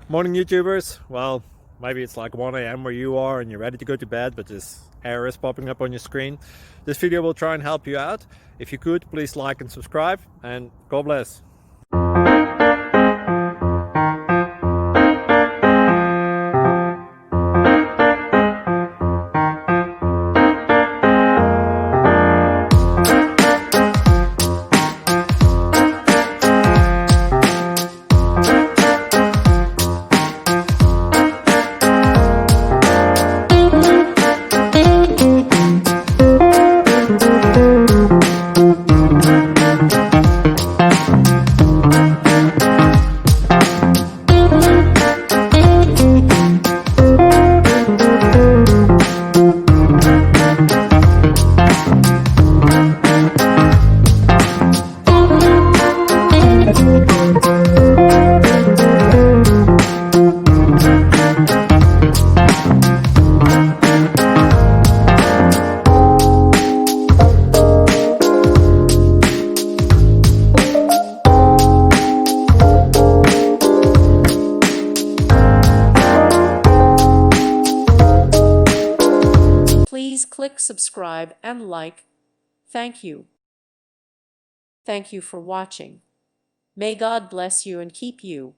Morning YouTubers. Well, maybe it's like 1 a.m. where you are and you're ready to go to bed, but this error is popping up on your screen. This video will try and help you out. If you could, please like and subscribe, and God bless. Please click subscribe and like. Thank you. Thank you for watching. May God bless you and keep you.